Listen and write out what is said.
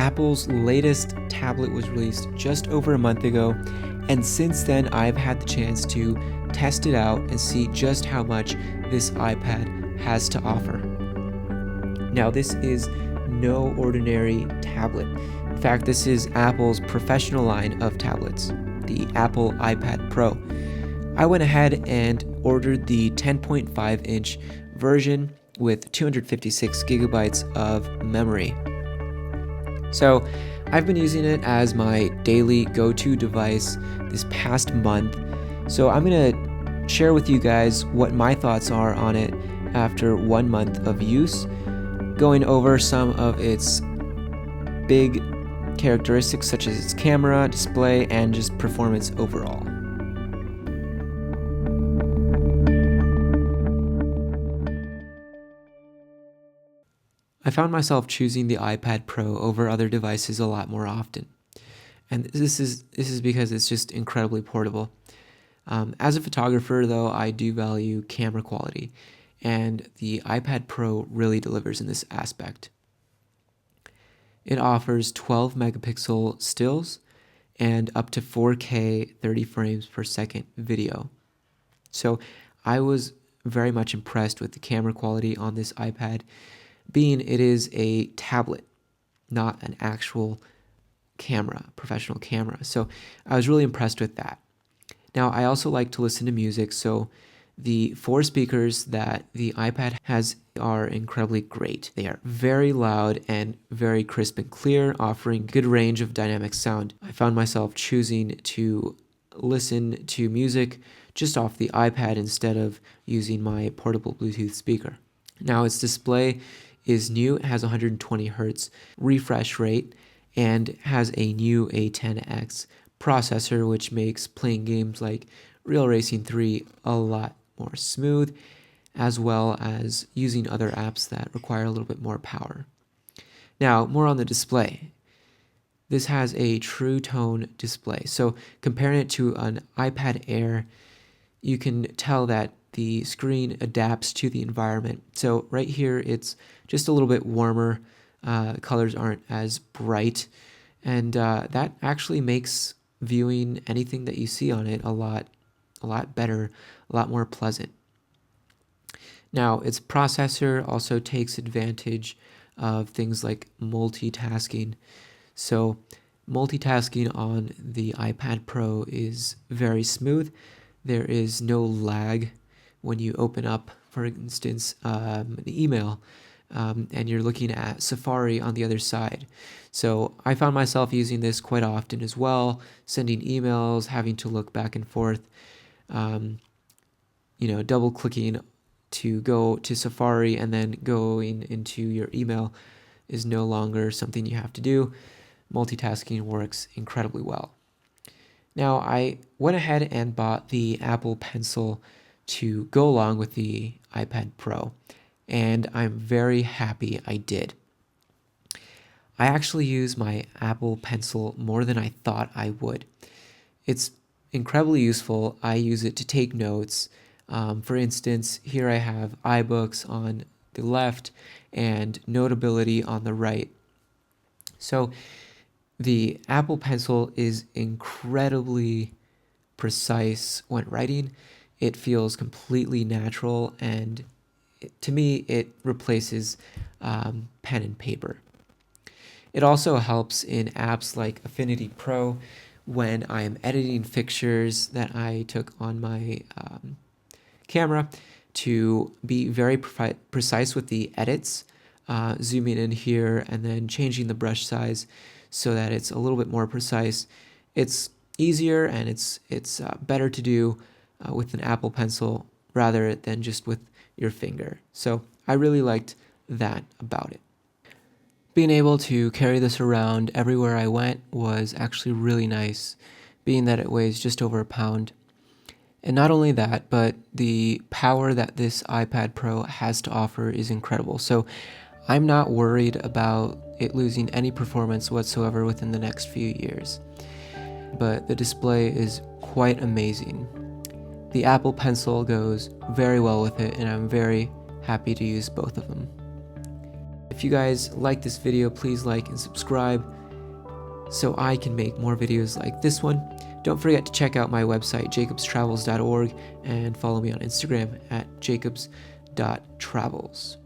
Apple's latest tablet was released just over a month ago, and since then I've had the chance to test it out and see just how much this iPad has to offer. Now, this is no ordinary tablet. In fact, this is Apple's professional line of tablets, the Apple iPad Pro. I went ahead and ordered the 10.5-inch version with 256 gigabytes of memory. So I've been using it as my daily go-to device this past month. So I'm going to share with you guys what my thoughts are on it after 1 month of use, going over some of its big characteristics such as its camera, display, and just performance overall. I found myself choosing the iPad Pro over other devices a lot more often. And this is because it's just incredibly portable. As a photographer, though, I do value camera quality, and the iPad Pro really delivers in this aspect. It offers 12 megapixel stills and up to 4K 30 frames per second video. So I was very much impressed with the camera quality on this iPad, being it is a tablet, not an actual camera, professional camera. So I was really impressed with that. Now, I also like to listen to music, so the 4 speakers that the iPad has are incredibly great. They are very loud and very crisp and clear, offering good range of dynamic sound. I found myself choosing to listen to music just off the iPad instead of using my portable Bluetooth speaker. Now, its display is new. It has 120 hertz refresh rate and has a new A10X processor, which makes playing games like Real Racing 3 a lot more smooth, as well as using other apps that require a little bit more power. Now, more on the display. This has a true tone display. So comparing it to an iPad Air, you can tell that the screen adapts to the environment. So right here, it's just a little bit warmer. Colors aren't as bright. And that actually makes viewing anything that you see on it a lot better, a lot more pleasant. Now, its processor also takes advantage of things like multitasking. So multitasking on the iPad Pro is very smooth. There is no lag when you open up, for instance, an email, and you're looking at Safari on the other side. So I found myself using this quite often as well, sending emails, having to look back and forth, double clicking to go to Safari and then going into your email is no longer something you have to do. Multitasking works incredibly well. Now, I went ahead and bought the Apple Pencil to go along with the iPad Pro, and I'm very happy I did. I actually use my Apple Pencil more than I thought I would. It's incredibly useful. I use it to take notes. For instance, here I have iBooks on the left and Notability on the right. So the Apple Pencil is incredibly precise when writing. It feels completely natural, and to me, it replaces pen and paper. It also helps in apps like Affinity Pro when I am editing pictures that I took on my camera to be very precise with the edits, zooming in here and then changing the brush size so that it's a little bit more precise. It's easier and it's better to do with an Apple Pencil rather than just with your finger. So I really liked that about it. Being able to carry this around everywhere I went was actually really nice, being that it weighs just over a pound. And not only that, but the power that this iPad Pro has to offer is incredible. So I'm not worried about it losing any performance whatsoever within the next few years. But the display is quite amazing. The Apple Pencil goes very well with it, and I'm very happy to use both of them. If you guys like this video, please like and subscribe so I can make more videos like this one. Don't forget to check out my website, jacobstravels.org, and follow me on Instagram at jacobs.travels.